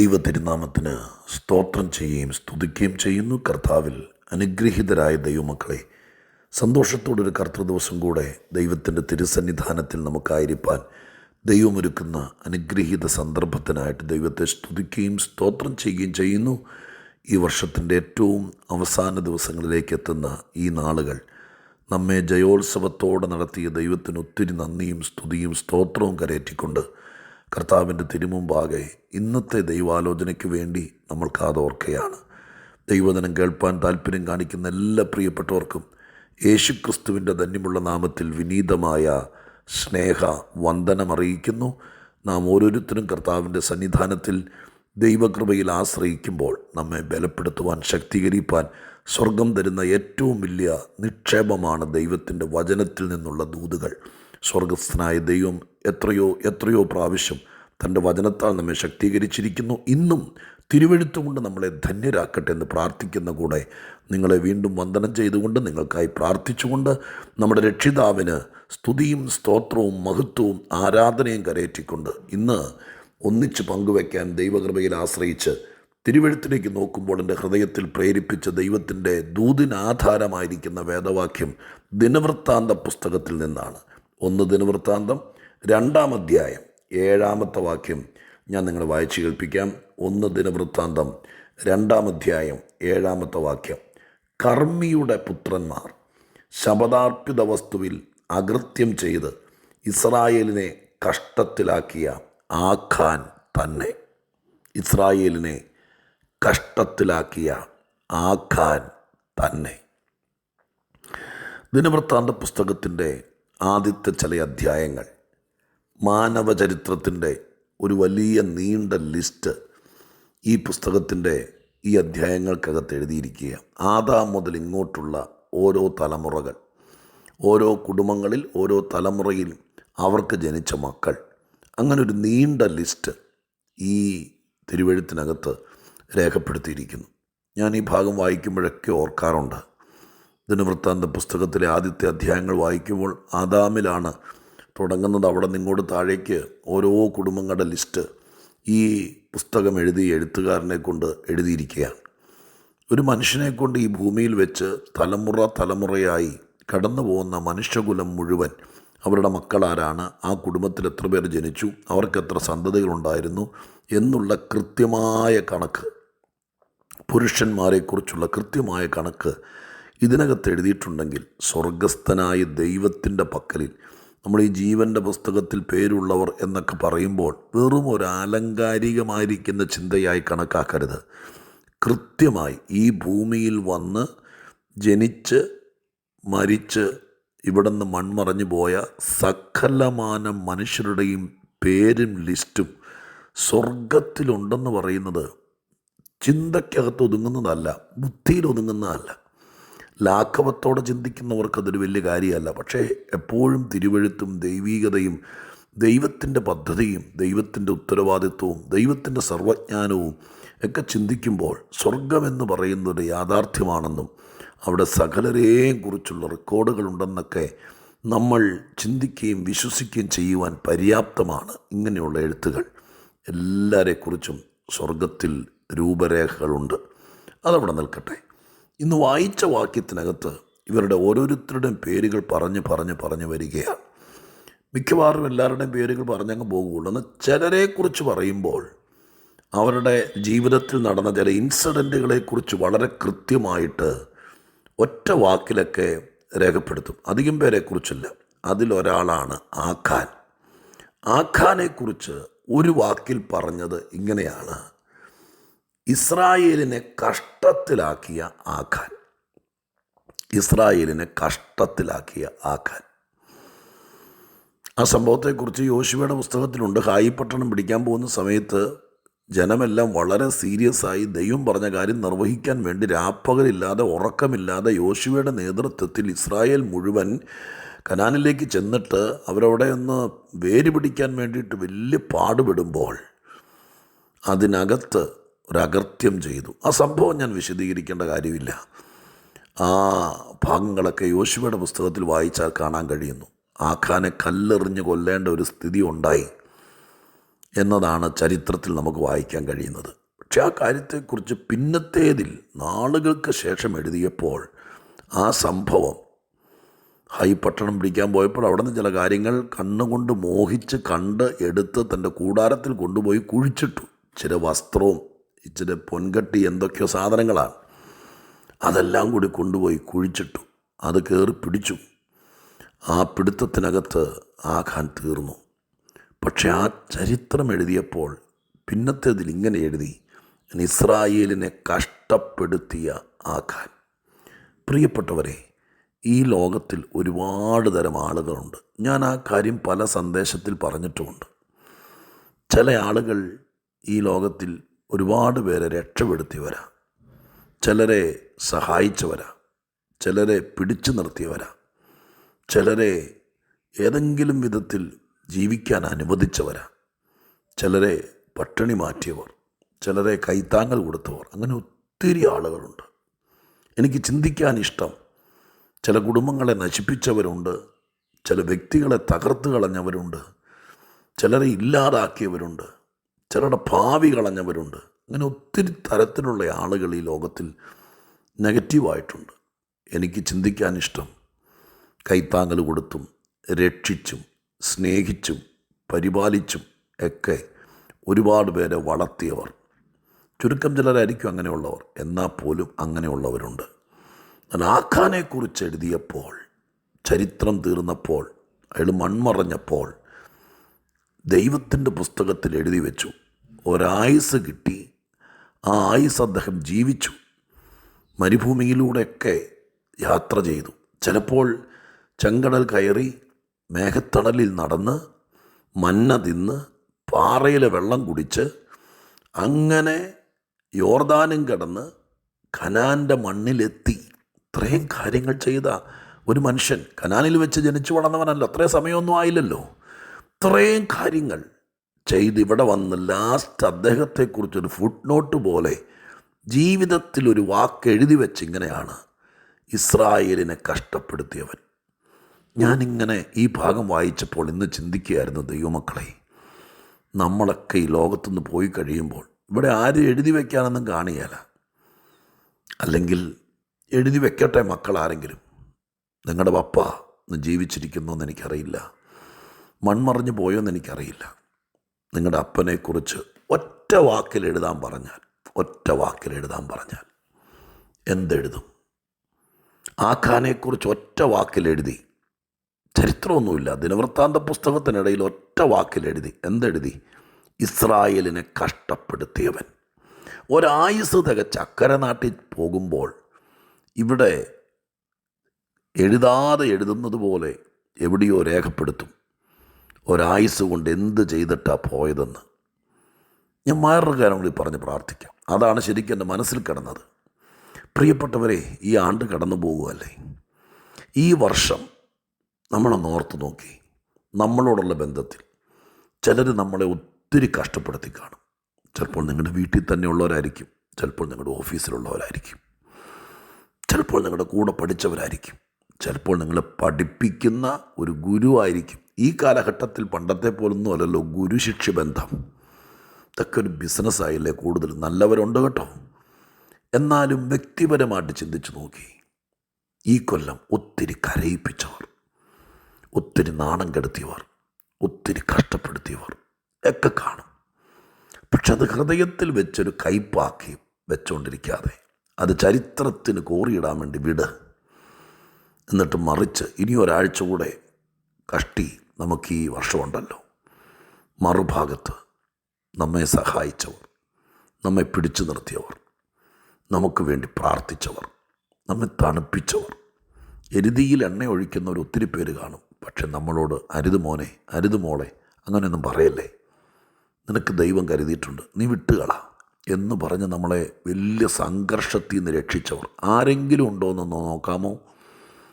ദൈവ തിരുനാമത്തിന് സ്തോത്രം ചെയ്യുകയും സ്തുതിക്കുകയും ചെയ്യുന്നു. കർത്താവിൽ അനുഗ്രഹീതരായ ദൈവമക്കളെ, സന്തോഷത്തോടൊരു കർത്തൃദിവസം കൂടെ ദൈവത്തിൻ്റെ തിരുസന്നിധാനത്തിൽ നമുക്കായിരിക്കാൻ ദൈവമൊരുക്കുന്ന അനുഗ്രഹീത സന്ദർഭത്തിനായിട്ട് ദൈവത്തെ സ്തുതിക്കുകയും സ്തോത്രം ചെയ്യുകയും ചെയ്യുന്നു. ഈ വർഷത്തിൻ്റെ ഏറ്റവും അവസാന ദിവസങ്ങളിലേക്ക് എത്തുന്ന ഈ നാളുകൾ നമ്മെ ജയോത്സവത്തോടെ നടത്തിയ ദൈവത്തിന് ഒത്തിരി നന്ദിയും സ്തുതിയും സ്തോത്രവും കരയറ്റിക്കൊണ്ട് കർത്താവിൻ്റെ തിരുമുമ്പാകെ ഇന്നത്തെ ദൈവാലോചനയ്ക്ക് വേണ്ടി നമ്മൾ കാതോർക്കുകയാണ്. ദൈവവചനം കേൾപ്പാൻ താല്പര്യം കാണിക്കുന്ന എല്ലാ പ്രിയപ്പെട്ടവർക്കും യേശുക്രിസ്തുവിൻ്റെ ധന്യമുള്ള നാമത്തിൽ വിനീതമായ സ്നേഹ വന്ദനമറിയിക്കുന്നു. നാം ഓരോരുത്തരും കർത്താവിൻ്റെ സന്നിധാനത്തിൽ ദൈവകൃപയിൽ ആശ്രയിക്കുമ്പോൾ നമ്മെ ബലപ്പെടുത്തുവാൻ, ശക്തീകരിപ്പാൻ സ്വർഗം തരുന്ന ഏറ്റവും വലിയ നിക്ഷേപമാണ് ദൈവത്തിൻ്റെ വചനത്തിൽ നിന്നുള്ള ദൂതുകൾ. സ്വർഗസ്ഥനായ ദൈവം എത്രയോ പ്രാവശ്യം തൻ്റെ വചനത്താൽ നമ്മെ ശക്തീകരിച്ചിരിക്കുന്നു. ഇന്നും തിരുവെഴുത്തുകൊണ്ട് നമ്മളെ ധന്യരാക്കട്ടെ എന്ന് പ്രാർത്ഥിക്കുന്ന കൂടെ നിങ്ങളെ വീണ്ടും വന്ദനം ചെയ്തുകൊണ്ട്, നിങ്ങൾക്കായി പ്രാർത്ഥിച്ചുകൊണ്ട്, നമ്മുടെ രക്ഷിതാവിന് സ്തുതിയും സ്തോത്രവും മഹത്വവും ആരാധനയും കരയറ്റിക്കൊണ്ട് ഇന്ന് ഒന്നിച്ച് പങ്കുവയ്ക്കാൻ ദൈവകൃപയിൽ ആശ്രയിച്ച് തിരുവെഴുത്തിലേക്ക് നോക്കുമ്പോൾ എൻ്റെ ഹൃദയത്തിൽ പ്രേരിപ്പിച്ച ദൈവത്തിൻ്റെ ദൂതിനാധാരമായിരിക്കുന്ന വേദവാക്യം ദിനവൃത്താന്ത പുസ്തകത്തിൽ നിന്നാണ്. 1 ദിനവൃത്താന്തം 2-ാം അധ്യായം 7-ാമത്തെ വാക്യം ഞാൻ നിങ്ങളെ വായിച്ചു കേൾപ്പിക്കാം. 1 ദിനവൃത്താന്തം 2-ാം അധ്യായം 7-ാമത്തെ വാക്യം. കർമ്മിയുടെ പുത്രന്മാർ ശപഥാർപ്പിത വസ്തുവിൽ അകൃത്യം ചെയ്ത് ഇസ്രായേലിനെ കഷ്ടത്തിലാക്കിയ ആഖാൻ തന്നെ. ഇസ്രായേലിനെ കഷ്ടത്തിലാക്കിയ ആഖാൻ തന്നെ. ദിനവൃത്താന്ത പുസ്തകത്തിൻ്റെ ആദ്യത്തെ ചില അധ്യായങ്ങൾ മാനവചരിത്രത്തിൻ്റെ ഒരു വലിയ നീണ്ട ലിസ്റ്റ് ഈ പുസ്തകത്തിൻ്റെ ഈ അധ്യായങ്ങൾക്കകത്ത് എഴുതിയിരിക്കുക. ആദാം മുതൽ ഇങ്ങോട്ടുള്ള ഓരോ തലമുറകൾ, ഓരോ കുടുംബങ്ങളിൽ, ഓരോ തലമുറയിൽ അവർക്ക് ജനിച്ച മക്കൾ, അങ്ങനൊരു നീണ്ട ലിസ്റ്റ് ഈ തിരുവെഴുത്തിനകത്ത് രേഖപ്പെടുത്തിയിരിക്കുന്നു. ഞാൻ ഈ ഭാഗം വായിക്കുമ്പോഴൊക്കെ ഓർക്കാറുണ്ട്. ദിനവൃത്താന്ത പുസ്തകത്തിലെ ആദ്യത്തെ അധ്യായങ്ങൾ വായിക്കുമ്പോൾ ആദാമിലാണ് തുടങ്ങുന്നത്. അവിടെ നിങ്ങോട്ട് താഴേക്ക് ഓരോ കുടുംബങ്ങളുടെ ലിസ്റ്റ് ഈ പുസ്തകം എഴുതിയ എഴുത്തുകാരനെ കൊണ്ട് എഴുതിയിരിക്കുകയാണ്. ഒരു മനുഷ്യനെ കൊണ്ട് ഈ ഭൂമിയിൽ വെച്ച് തലമുറയായി കടന്നു പോകുന്ന മനുഷ്യകുലം മുഴുവൻ, അവരുടെ മക്കളാരാണ്, ആ കുടുംബത്തിൽ എത്ര പേർ ജനിച്ചു, അവർക്ക് എത്ര സന്തതികളുണ്ടായിരുന്നു എന്നുള്ള കൃത്യമായ കണക്ക്, പുരുഷന്മാരെക്കുറിച്ചുള്ള കൃത്യമായ കണക്ക് ഇതിനകത്ത് എഴുതിയിട്ടുണ്ടെങ്കിൽ സ്വർഗസ്ഥനായ ദൈവത്തിൻ്റെ പക്കലിൽ നമ്മൾ ഈ ജീവൻ്റെ പുസ്തകത്തിൽ പേരുള്ളവർ എന്നൊക്കെ പറയുമ്പോൾ വെറും ഒരു ആലങ്കാരികമായിരിക്കുന്ന ചിന്തയായി കണക്കാക്കരുത്. കൃത്യമായി ഈ ഭൂമിയിൽ വന്ന് ജനിച്ച് മരിച്ച് ഇവിടുന്ന് മൺമറഞ്ഞു പോയ സകലമാനം മനുഷ്യരുടെയും പേരും ലിസ്റ്റും സ്വർഗത്തിലുണ്ടെന്ന് പറയുന്നത് ചിന്തയ്ക്കകത്ത് ഒതുങ്ങുന്നതല്ല, ബുദ്ധിയിൽ ഒതുങ്ങുന്നതല്ല. ലാഘവത്തോടെ ചിന്തിക്കുന്നവർക്കതൊരു വലിയ കാര്യമല്ല. പക്ഷേ എപ്പോഴും തിരുവെഴുത്തും ദൈവീകതയും ദൈവത്തിൻ്റെ പദ്ധതിയും ദൈവത്തിൻ്റെ ഉത്തരവാദിത്വവും ദൈവത്തിൻ്റെ സർവജ്ഞാനവും ഒക്കെ ചിന്തിക്കുമ്പോൾ സ്വർഗമെന്ന് പറയുന്നത് യാഥാർത്ഥ്യമാണെന്നും അവിടെ സകലരെയും കുറിച്ചുള്ള റെക്കോർഡുകളുണ്ടെന്നൊക്കെ നമ്മൾ ചിന്തിക്കുകയും വിശ്വസിക്കുകയും ചെയ്യുവാൻ പര്യാപ്തമാണ് ഇങ്ങനെയുള്ള എഴുത്തുകൾ. എല്ലാവരെക്കുറിച്ചും സ്വർഗത്തിൽ രൂപരേഖകളുണ്ട്. അതവിടെ നിൽക്കട്ടെ. ഇന്ന് വായിച്ച വാക്യത്തിനകത്ത് ഇവരുടെ ഓരോരുത്തരുടെയും പേരുകൾ പറഞ്ഞ് വരികയാണ്. മിക്കവാറും എല്ലാവരുടെയും പേരുകൾ പറഞ്ഞങ്ങ് പോകുകയുള്ളൂ. എന്നാൽ ചിലരെക്കുറിച്ച് പറയുമ്പോൾ അവരുടെ ജീവിതത്തിൽ നടന്ന ചില ഇൻസിഡൻറ്റുകളെക്കുറിച്ച് വളരെ കൃത്യമായിട്ട് ഒറ്റ വാക്കിലൊക്കെ രേഖപ്പെടുത്തും. അധികം പേരെക്കുറിച്ചില്ല. അതിലൊരാളാണ് ആഖാൻ. ആഖാനെക്കുറിച്ച് ഒരു വാക്കിൽ പറഞ്ഞത് ഇങ്ങനെയാണ്: ഇസ്രായേലിനെ കഷ്ടത്തിലാക്കിയ ആഖാൻ. ഇസ്രായേലിനെ കഷ്ടത്തിലാക്കിയ ആഖാൻ. ആ സംഭവത്തെക്കുറിച്ച് യോശുവയുടെ പുസ്തകത്തിലുണ്ട്. ഹായി പട്ടണം പിടിക്കാൻ പോകുന്ന സമയത്ത് ജനമെല്ലാം വളരെ സീരിയസ് ആയി ദൈവം പറഞ്ഞ കാര്യം നിർവഹിക്കാൻ വേണ്ടി രാപ്പകലില്ലാതെ ഉറക്കമില്ലാതെ യോശുവയുടെ നേതൃത്വത്തിൽ ഇസ്രായേൽ മുഴുവൻ കനാനിലേക്ക് ചെന്നിട്ട് അവരവിടെ ഒന്ന് വേര് പിടിക്കാൻ വേണ്ടിയിട്ട് വലിയ പാടുപെടുമ്പോൾ അതിനകത്ത് ഒരകൃത്യം ചെയ്തു. ആ സംഭവം ഞാൻ വിശദീകരിക്കേണ്ട കാര്യമില്ല. ആ ഭാഗങ്ങളൊക്കെ യോശുവയുടെ പുസ്തകത്തിൽ വായിച്ചാൽ കാണാൻ കഴിയുന്നു. ആഖാനെ കല്ലെറിഞ്ഞ് കൊല്ലേണ്ട ഒരു സ്ഥിതി ഉണ്ടായി. എന്നതാണ് ചരിത്രത്തിൽ നമുക്ക് വായിക്കാൻ കഴിയുന്നത്. പക്ഷെ ആ കാര്യത്തെക്കുറിച്ച് പിന്നത്തേതിൽ നാളുകൾക്ക് ശേഷം എഴുതിയപ്പോൾ ആ സംഭവം പട്ടണം പിടിക്കാൻ പോയപ്പോൾ അവിടെ നിന്ന് ചില കാര്യങ്ങൾ കണ്ണുകൊണ്ട് മോഹിച്ച് കണ്ട് എടുത്ത് തൻ്റെ കൂടാരത്തിൽ കൊണ്ടുപോയി കുഴിച്ചിട്ടു. ഇച്ചിരി വസ്ത്രവും ഇച്ചിരി പൊൻകട്ടി എന്തൊക്കെയോ സാധനങ്ങളാണ്, അതെല്ലാം കൂടി കൊണ്ടുപോയി കുഴിച്ചിട്ടു. അത് കയറി പിടിച്ചു. ആ പിടുത്തത്തിനകത്ത് ആഖാൻ തീർന്നു. പക്ഷെ ആ ചരിത്രം എഴുതിയപ്പോൾ പിന്നത്തേതിൽ ഇങ്ങനെ എഴുതി, ഇസ്രായേലിനെ കഷ്ടപ്പെടുത്തിയ ആഖാൻ. പ്രിയപ്പെട്ടവരെ, ഈ ലോകത്തിൽ ഒരുപാട് തരം ആളുകളുണ്ട്. ഞാൻ ആ കാര്യം പല സന്ദേശത്തിൽ പറഞ്ഞിട്ടുമുണ്ട്. ചില ആളുകൾ ഈ ലോകത്തിൽ ഒരുപാട് പേരെ രക്ഷപ്പെടുത്തിയവരാ, ചിലരെ സഹായിച്ചവരാ, ചിലരെ പിടിച്ചു നിർത്തിയവരാ, ചിലരെ ഏതെങ്കിലും വിധത്തിൽ ജീവിക്കാൻ അനുവദിച്ചവരാ, ചിലരെ പട്ടിണി മാറ്റിയവർ, ചിലരെ കൈത്താങ്ങൽ കൊടുത്തവർ. അങ്ങനെ ഒത്തിരി ആളുകളുണ്ട്. എനിക്ക് ചിന്തിക്കാൻ ഇഷ്ടം, ചില കുടുംബങ്ങളെ നശിപ്പിച്ചവരുണ്ട്, ചില വ്യക്തികളെ തകർത്ത് കളഞ്ഞവരുണ്ട്, ചിലരെ ഇല്ലാതാക്കിയവരുണ്ട്, ചിലരുടെ ഭാവി കളഞ്ഞവരുണ്ട്. അങ്ങനെ ഒത്തിരി തരത്തിലുള്ള ആളുകൾ ഈ ലോകത്തിൽ നെഗറ്റീവായിട്ടുണ്ട്. എനിക്ക് ചിന്തിക്കാൻ ഇഷ്ടം, കൈത്താങ്ങൽ കൊടുത്തും രക്ഷിച്ചും സ്നേഹിച്ചും പരിപാലിച്ചും ഒക്കെ ഒരുപാട് പേരെ വളർത്തിയവർ. ചുരുക്കം ചിലരായിരിക്കും അങ്ങനെയുള്ളവർ, എന്നാൽ പോലും അങ്ങനെയുള്ളവരുണ്ട്. എന്നാൽ ആഖാനെക്കുറിച്ച് എഴുതിയപ്പോൾ, ചരിത്രം തീർന്നപ്പോൾ, അയാൾ മൺമറഞ്ഞപ്പോൾ ദൈവത്തിൻ്റെ പുസ്തകത്തിൽ എഴുതി വെച്ചു. ഒരായുസ് കിട്ടി. ആ ആയുസ് അദ്ദേഹം ജീവിച്ചു. മരുഭൂമിയിലൂടെയൊക്കെ യാത്ര ചെയ്തു. ചിലപ്പോൾ ചെങ്കടൽ കയറി, മേഘത്തണലിൽ നടന്ന്, മന്ന തിന്ന്, പാറയിലെ വെള്ളം കുടിച്ച്, അങ്ങനെ യോർദാനും കടന്ന് കനാൻ്റെ മണ്ണിലെത്തി. ഇത്രയും കാര്യങ്ങൾ ചെയ്ത ഒരു മനുഷ്യൻ, കനാനിൽ വെച്ച് ജനിച്ചു വളർന്നവനല്ല, അത്രയും സമയമൊന്നും ആയില്ലല്ലോ. ഇത്രയും കാര്യങ്ങൾ ചെയ്ത് ഇവിടെ വന്ന് ലാസ്റ്റ് അദ്ദേഹത്തെക്കുറിച്ചൊരു ഫുട് നോട്ട് പോലെ ജീവിതത്തിലൊരു വാക്ക് എഴുതി വെച്ചിങ്ങനെയാണ്, ഇസ്രായേലിനെ കഷ്ടപ്പെടുത്തിയവൻ. ഞാനിങ്ങനെ ഈ ഭാഗം വായിച്ചപ്പോൾ ഇന്ന് ചിന്തിക്കുകയായിരുന്നു, ദൈവമക്കളെ, നമ്മളൊക്കെ ഈ ലോകത്തുനിന്ന് പോയി കഴിയുമ്പോൾ ഇവിടെ ആരും എഴുതി വയ്ക്കാനൊന്നും കാണുകയില്ല. അല്ലെങ്കിൽ എഴുതി വെക്കട്ടെ മക്കൾ ആരെങ്കിലും, നിങ്ങളുടെ പപ്പ ഇന്ന് ജീവിച്ചിരിക്കുന്നോന്ന് എനിക്കറിയില്ല, മൺമറഞ്ഞു പോയോന്ന് എനിക്കറിയില്ല. നിങ്ങളുടെ അപ്പനെക്കുറിച്ച് ഒറ്റ വാക്കിൽ എഴുതാൻ പറഞ്ഞാൽ എന്തെഴുതും? ആഖാനെക്കുറിച്ച് ഒറ്റ വാക്കിൽ എഴുതി, ചരിത്രമൊന്നുമില്ല, ദിനവൃത്താന്ത പുസ്തകത്തിനിടയിൽ ഒറ്റ വാക്കിൽ എഴുതി. എന്തെഴുതി? ഇസ്രായേലിനെ കഷ്ടപ്പെടുത്തിയവൻ. ഒരായുസ് തികച്ച് അക്കരെ നാട്ടിൽ പോകുമ്പോൾ ഇവിടെ എഴുതാതെ എഴുതുന്നത് പോലെ എവിടെയോ രേഖപ്പെടുത്തും, ഒരായുസ് കൊണ്ട് എന്ത് ചെയ്തിട്ടാണ് പോയതെന്ന്. ഞാൻ വേറൊരു കാര്യം കൂടി പറഞ്ഞ് പ്രാർത്ഥിക്കാം. അതാണ് ശരിക്കും എൻ്റെ മനസ്സിൽ കിടന്നത്. പ്രിയപ്പെട്ടവരെ, ഈ ആണ്ട് കടന്നു പോകുകയല്ലേ. ഈ വർഷം നമ്മളൊന്ന് ഓർത്ത് നോക്കി, നമ്മളോടുള്ള ബന്ധത്തിൽ ചിലർ നമ്മളെ ഒത്തിരി കഷ്ടപ്പെടുത്തി കാണും. ചിലപ്പോൾ നിങ്ങളുടെ വീട്ടിൽ തന്നെയുള്ളവരായിരിക്കും, ചിലപ്പോൾ നിങ്ങളുടെ ഓഫീസിലുള്ളവരായിരിക്കും, ചിലപ്പോൾ നിങ്ങളുടെ കൂടെ പഠിച്ചവരായിരിക്കും, ചിലപ്പോൾ നിങ്ങളെ പഠിപ്പിക്കുന്ന ഒരു ഗുരു ആയിരിക്കും. ഈ കാലഘട്ടത്തിൽ പണ്ടത്തെ പോലൊന്നും അല്ലല്ലോ ഗുരുശിഷ്യ ബന്ധം. ഇതൊക്കെ ഒരു ബിസിനസ്സായില്ലേ കൂടുതൽ. നല്ലവരുണ്ട് കേട്ടോ, എന്നാലും വ്യക്തിപരമായിട്ട് ചിന്തിച്ച് നോക്കി, ഈ കൊല്ലം ഒത്തിരി കരയിപ്പിച്ചവർ, ഒത്തിരി നാണം കെടുത്തിയവർ, ഒത്തിരി കഷ്ടപ്പെടുത്തിയവർ ഒക്കെ കാണും. പക്ഷെ അത് ഹൃദയത്തിൽ വെച്ചൊരു കയ്പാക്കി വെച്ചുകൊണ്ടിരിക്കാതെ അത് ചരിത്രത്തിന് കോറിയിടാൻ വേണ്ടി വിട്. എന്നിട്ട് മറിച്ച് ഇനി ഒരാഴ്ച കൂടെ കഷ്ടി നമുക്ക് ഈ വർഷമുണ്ടല്ലോ, മറുഭാഗത്ത് നമ്മെ സഹായിച്ചവർ, നമ്മെ പിടിച്ചു നിർത്തിയവർ, നമുക്ക് വേണ്ടി പ്രാർത്ഥിച്ചവർ, നമ്മെ തണുപ്പിച്ചവർ. എരുതിയിൽ എണ്ണ ഒഴിക്കുന്നവർ ഒത്തിരി പേര് കാണും. പക്ഷെ നമ്മളോട് അരുത് മോനെ, അരുത് മോളെ, അങ്ങനെയൊന്നും പറയല്ലേ, നിനക്ക് ദൈവം കരുതിയിട്ടുണ്ട്, നീ വിട്ടുകള എന്ന് പറഞ്ഞ് നമ്മളെ വലിയ സംഘർഷത്തിൽ നിന്ന് രക്ഷിച്ചവർ ആരെങ്കിലും ഉണ്ടോ എന്നൊന്ന് നോക്കാമോ?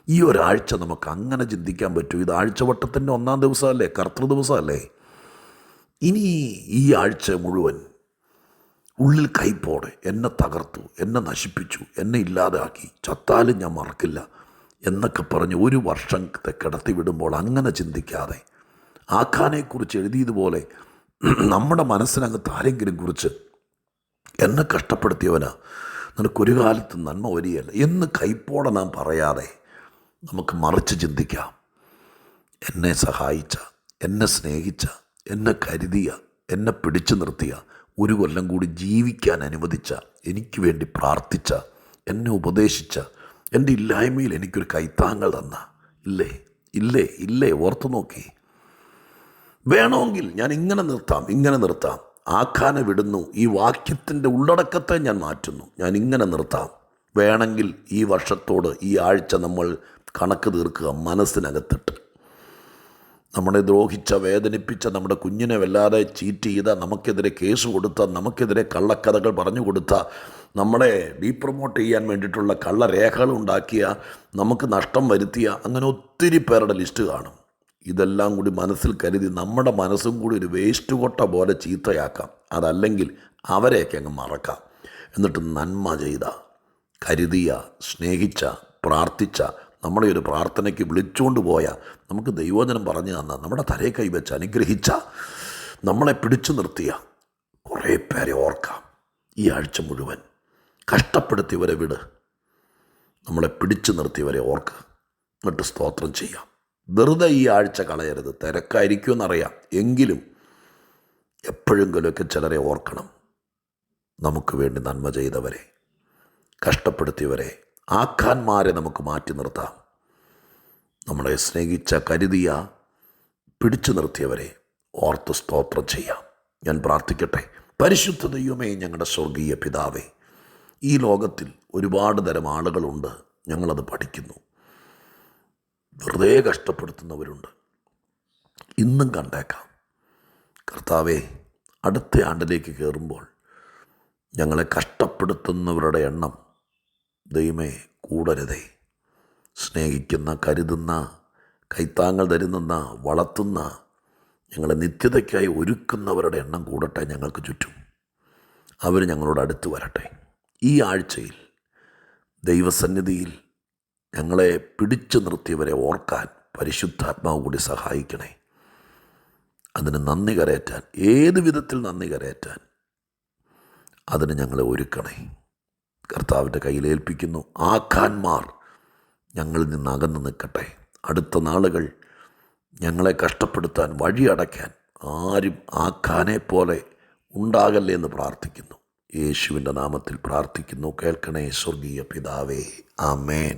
ഈ ഒരാഴ്ച നമുക്ക് അങ്ങനെ ചിന്തിക്കാൻ പറ്റൂ. ഇത് ആഴ്ചവട്ടത്തിൻ്റെ 1-ാം ദിവസമല്ലേ, കർത്തൃ ദിവസമല്ലേ. ഇനി ഈ ആഴ്ച മുഴുവൻ ഉള്ളിൽ കൈപ്പോടെ എന്നെ തകർത്തു, എന്നെ നശിപ്പിച്ചു, എന്നെ ഇല്ലാതാക്കി, ചത്താലും ഞാൻ മറക്കില്ല എന്നൊക്കെ പറഞ്ഞ് ഒരു വർഷത്തെ കിടത്തി വിടുമ്പോൾ അങ്ങനെ ചിന്തിക്കാതെ ആഖാനെക്കുറിച്ച് എഴുതിയതുപോലെ നമ്മുടെ മനസ്സിനകത്ത് ആരെങ്കിലും കുറിച്ച് എന്നെ കഷ്ടപ്പെടുത്തിയവനാ, നിനക്കൊരു കാലത്ത് നന്മ വരികയല്ല എന്ന് കൈപ്പോടെ നാം പറയാതെ നമുക്ക് മറിച്ച് ചിന്തിക്കാം. എന്നെ സഹായിച്ച, എന്നെ സ്നേഹിച്ച, എന്നെ കരുതിയ, എന്നെ പിടിച്ചു നിർത്തിയ, 1 കൊല്ലം കൂടി ജീവിക്കാൻ അനുവദിച്ച, എനിക്ക് വേണ്ടി പ്രാർത്ഥിച്ച, എന്നെ ഉപദേശിച്ച, എൻ്റെ ഇല്ലായ്മയിൽ എനിക്കൊരു കൈത്താങ്ങൽ തന്ന, ഇല്ലേ ഇല്ലേ ഇല്ലേ? ഓർത്തു നോക്കി. വേണമെങ്കിൽ ഞാൻ ഇങ്ങനെ നിർത്താം. ആഖാനെ വിടുന്നു. ഈ വാക്യത്തിൻ്റെ ഉള്ളടക്കത്തെ ഞാൻ മാറ്റുന്നു. ഞാൻ ഇങ്ങനെ നിർത്താം. വേണമെങ്കിൽ ഈ വർഷത്തോട് ഈ ആഴ്ച നമ്മൾ കണക്ക് തീർക്കുക. മനസ്സിനകത്തിട്ട് നമ്മളെ ദ്രോഹിച്ച, വേദനിപ്പിച്ച, നമ്മുടെ കുഞ്ഞിനെ വല്ലാതെ ചീറ്റ് ചെയ്ത, നമുക്കെതിരെ കേസ് കൊടുത്ത, നമുക്കെതിരെ കള്ളക്കഥകൾ പറഞ്ഞു കൊടുത്ത, നമ്മളെ ഡീപ്രൊമോട്ട് ചെയ്യാൻ വേണ്ടിയിട്ടുള്ള കള്ളരേഖകൾ ഉണ്ടാക്കിയ, നമുക്ക് നഷ്ടം വരുത്തിയ, അങ്ങനെ ഒത്തിരി പേരുടെ ലിസ്റ്റ് കാണും. ഇതെല്ലാം കൂടി മനസ്സിൽ കരുതി നമ്മുടെ മനസ്സും കൂടി ഒരു വേസ്റ്റ് കൊട്ട പോലെ ചീത്തയാക്കാം. അതല്ലെങ്കിൽ അവരെയൊക്കെ അങ്ങ് മറക്കാം. എന്നിട്ട് നന്മ ചെയ്ത, കരുതിയ, സ്നേഹിച്ച, പ്രാർത്ഥിച്ച, നമ്മളെ ഒരു പ്രാർത്ഥനയ്ക്ക് വിളിച്ചുകൊണ്ട് പോയ, നമുക്ക് ദൈവവചനം പറഞ്ഞു തന്ന, നമ്മുടെ തലയെ കൈവച്ച് അനുഗ്രഹിച്ച, നമ്മളെ പിടിച്ചു നിർത്തിയ കുറേ പേരെ ഓർക്കാം. ഈ ആഴ്ച മുഴുവൻ കഷ്ടപ്പെടുത്തിയവരെ വിട്, നമ്മളെ പിടിച്ചു നിർത്തിയവരെ ഓർക്ക്. എന്നിട്ട് സ്തോത്രം ചെയ്യാം. വെറുതെ ഈ ആഴ്ച കളയരുത്. തിരക്കായിരിക്കുമെന്നറിയാം. എങ്കിലും എപ്പോഴെങ്കിലുമൊക്കെ ചിലരെ ഓർക്കണം. നമുക്ക് വേണ്ടി നന്മ ചെയ്തവരെ, കഷ്ടപ്പെടുത്തിയവരെ, ആഖാന്മാരെ നമുക്ക് മാറ്റി നിർത്താം. നമ്മളെ സ്നേഹിച്ച, കരുതിയ, പിടിച്ചു നിർത്തിയവരെ ഓർത്ത് സ്തോത്രം ചെയ്യാം. ഞാൻ പ്രാർത്ഥിക്കട്ടെ. പരിശുദ്ധ ദൈവമേ, ഞങ്ങളുടെ സ്വർഗീയ പിതാവേ, ഈ ലോകത്തിൽ ഒരുപാട് തരം ആളുകളുണ്ട്. ഞങ്ങളത് പഠിക്കുന്നു. വെറുതെ കഷ്ടപ്പെടുത്തുന്നവരുണ്ട്. ഇന്നും കണ്ടേക്കാം. കർത്താവേ, അടുത്ത ആണ്ടിലേക്ക് കയറുമ്പോൾ ഞങ്ങളെ കഷ്ടപ്പെടുത്തുന്നവരുടെ എണ്ണം ദൈവമേ കൂടരുതേ. സ്നേഹിക്കുന്ന, കരുതുന്ന, കൈത്താങ്ങൾ തരുന്ന, വളർത്തുന്ന, ഞങ്ങളെ നിത്യതയ്ക്കായി ഒരുക്കുന്നവരുടെ എണ്ണം കൂടട്ടെ ഞങ്ങൾക്ക് ചുറ്റും. അവർ ഞങ്ങളോട് അടുത്ത് വരട്ടെ. ഈ ആഴ്ചയിൽ ദൈവസന്നിധിയിൽ ഞങ്ങളെ പിടിച്ചു നിർത്തിയവരെ ഓർക്കാൻ പരിശുദ്ധാത്മാവ് കൂടി സഹായിക്കണേ. അതിന് നന്ദി കരയറ്റാൻ, ഏത് വിധത്തിൽ നന്ദി കരയറ്റാൻ അതിന് ഞങ്ങളെ ഒരുക്കണേ. കർത്താവിൻ്റെ കയ്യിലേൽപ്പിക്കുന്നു. ആഖാന്മാർ ഞങ്ങളിൽ നിന്ന് അകന്ന് നിൽക്കട്ടെ. അടുത്ത നാളുകൾ ഞങ്ങളെ കഷ്ടപ്പെടുത്താൻ, വഴി അടയ്ക്കാൻ ആരും ആഖാനെ പോലെ ഉണ്ടാകല്ലേ എന്ന് പ്രാർത്ഥിക്കുന്നു. യേശുവിൻ്റെ നാമത്തിൽ പ്രാർത്ഥിക്കുന്നു. കേൾക്കണേ സ്വർഗീയ പിതാവേ. ആമേൻ.